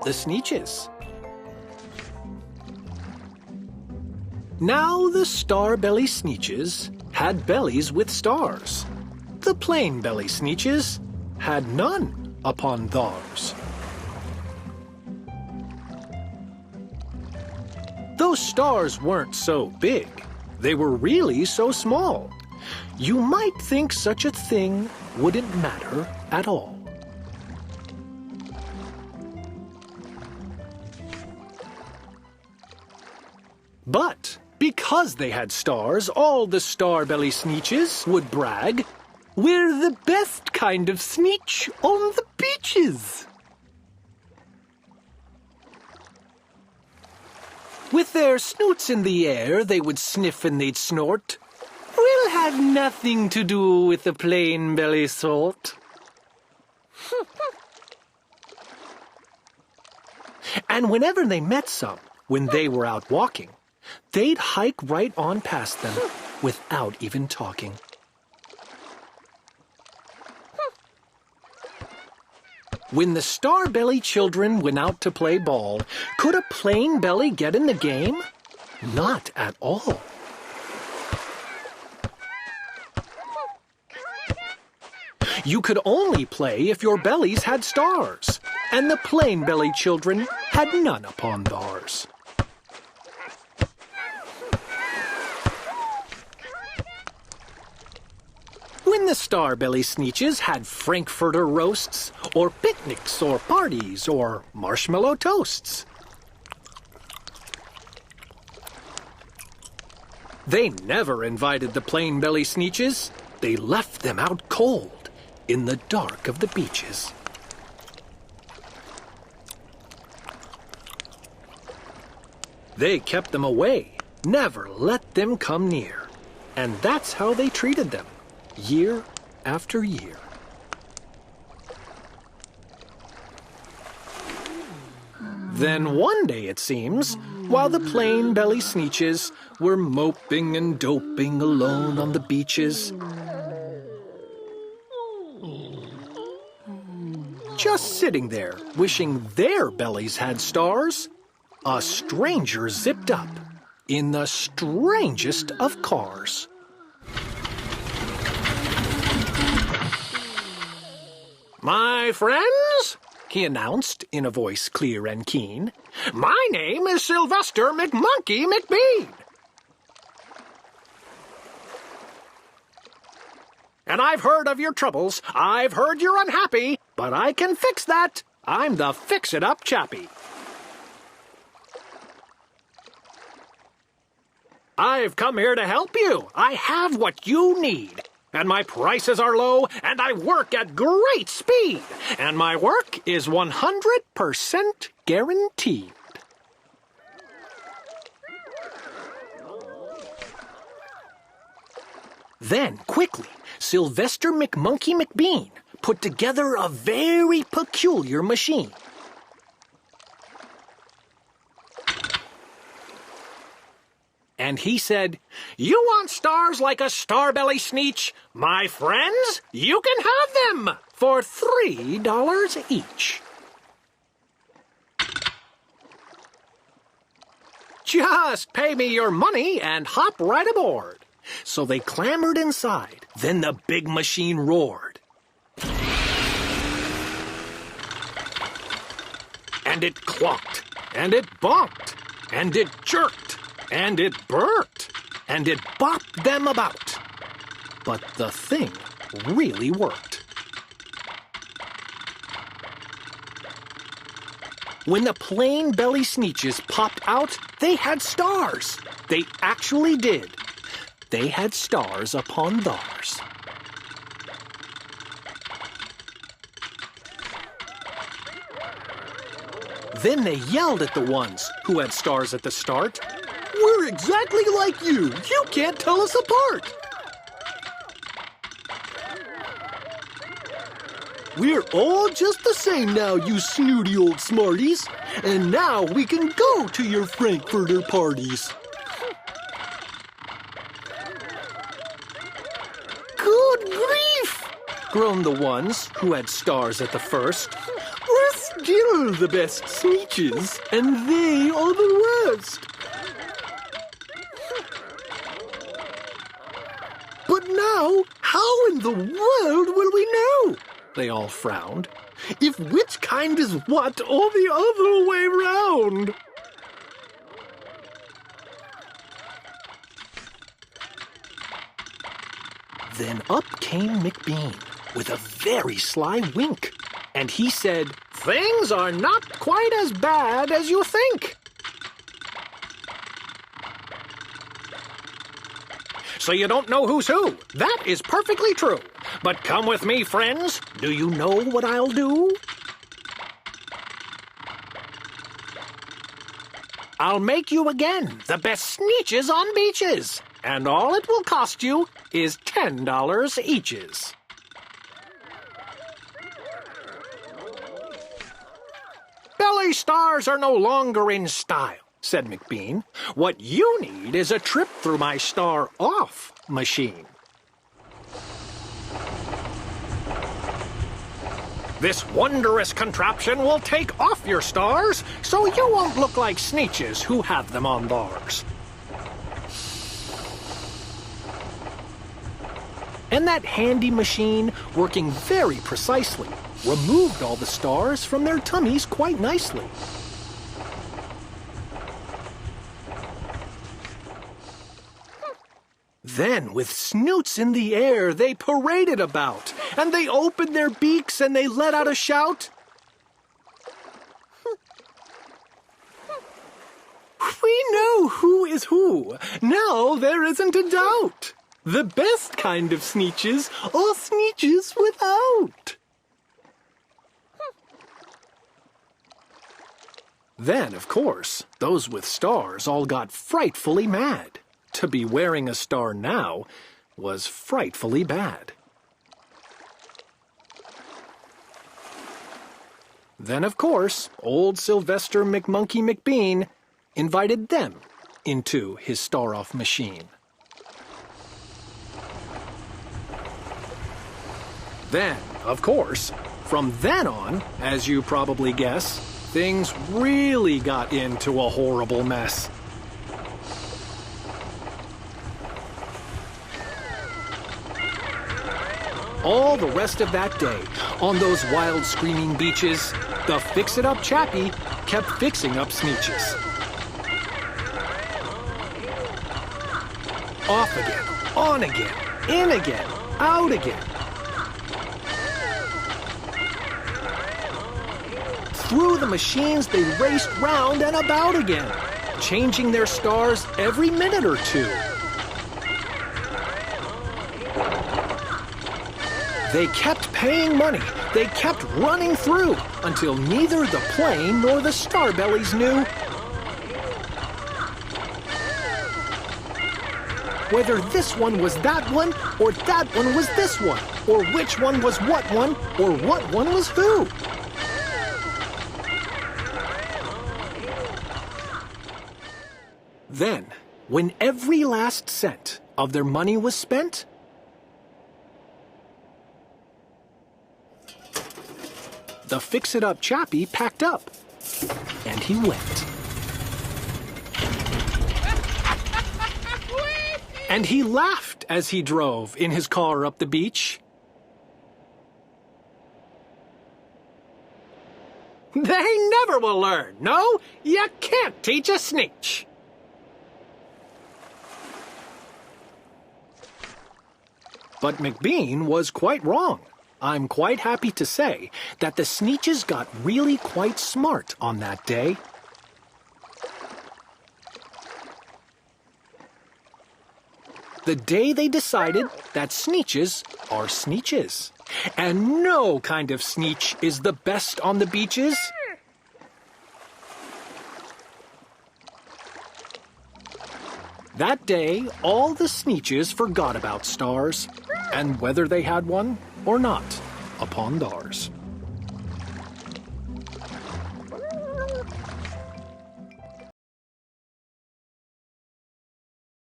The Sneetches. Now the star-belly Sneetches had bellies with stars. The plain-belly Sneetches had none upon theirs. Those stars weren't so big. They were really so small. You might think such a thing wouldn't matter at all. But because they had stars, all the star-belly Sneetches would brag, "We're the best kind of Sneetch on the beaches." With their snoots in the air, they would sniff and they'd snort, "We'll have nothing to do with the plain-belly sort." And whenever they met some, when they were out walking, they'd hike right on past them without even talking. When the star-belly children went out to play ball, could a plain belly get in the game? Not at all. You could only play if your bellies had stars, and the plain-belly children had none upon theirs. When the star-belly Sneetches had Frankfurter roasts, or picnics, or parties, or marshmallow toasts, they never invited the plain-belly Sneetches. They left them out cold in the dark of the beaches. They kept them away, never let them come near, and that's how they treated them, year after year. Then one day, it seems, while the plain-belly Sneetches were moping and doping alone on the beaches, just sitting there, wishing their bellies had stars, a stranger zipped up in the strangest of cars. "My friends," he announced in a voice clear and keen, "my name is Sylvester McMonkey McBean. And I've heard of your troubles. I've heard you're unhappy, but I can fix that. I'm the fix-it-up chappie. I've come here to help you. I have what you need. And my prices are low, and I work at great speed. And my work is 100% guaranteed." Then, quickly, Sylvester McMonkey McBean put together a very peculiar machine. And he said, "You want stars like a star-belly Sneetch? My friends, you can have them for $3 each. Just pay me your money and hop right aboard." So they clambered inside. Then the big machine roared. And it clunked, and it bonked, and it jerked, and it burnt, and it bopped them about. But the thing really worked. When the plain-belly Sneetches popped out, they had stars. They actually did. They had stars upon theirs. Then they yelled at the ones who had stars at the start, "We're exactly like you. You can't tell us apart." "We're all just the same now, you snooty old smarties. And now we can go to your Frankfurter parties." Good grief! groaned the ones who had stars at the first. "We're still the best Sneetches, and they are the worst." "But now, how in the world will we know?" they all frowned. "If which kind is what or the other way round?" Then up came McBean with a very sly wink, and he said, "Things are not quite as bad as you think." So you don't know who's who. That is perfectly true. But come with me, friends. Do you know what I'll do? I'll make you again the best Sneetches on beaches. And all it will cost you is $10 eaches. Belly stars are no longer in style, said McBean. What you need is a trip through my star-off machine. This wondrous contraption will take off your stars, so you won't look like Sneetches who have them on theirs. And that handy machine, working very precisely, removed all the stars from their tummies quite nicely. Then, with snoots in the air, they paraded about, and they opened their beaks and they let out a shout. "We know who is who. Now there isn't a doubt. The best kind of Sneetches are Sneetches without." Then, of course, those with stars all got frightfully mad. To be wearing a star now was frightfully bad. Then, of course, old Sylvester McMonkey McBean invited them into his star-off machine. Then, of course, from then on, as you probably guess, things really got into a horrible mess. All the rest of that day, on those wild screaming beaches, the fix-it-up chappie kept fixing up Sneetches. Off again, on again, in again, out again. Through the machines they raced round and about again, changing their stars every minute or two. They kept paying money, they kept running through, until neither the plane nor the starbellies knew whether this one was that one, or that one was this one, or which one was what one, or what one was who. Then, when every last cent of their money was spent, the fix-it-up chappie packed up, and he went. And he laughed as he drove in his car up the beach. They never will learn. No, you can't teach a Sneetch. But McBean was quite wrong. I'm quite happy to say that the Sneetches got really quite smart on that day. The day they decided that Sneetches are Sneetches, and no kind of Sneetch is the best on the beaches. That day, all the Sneetches forgot about stars, and whether they had one or not upon theirs.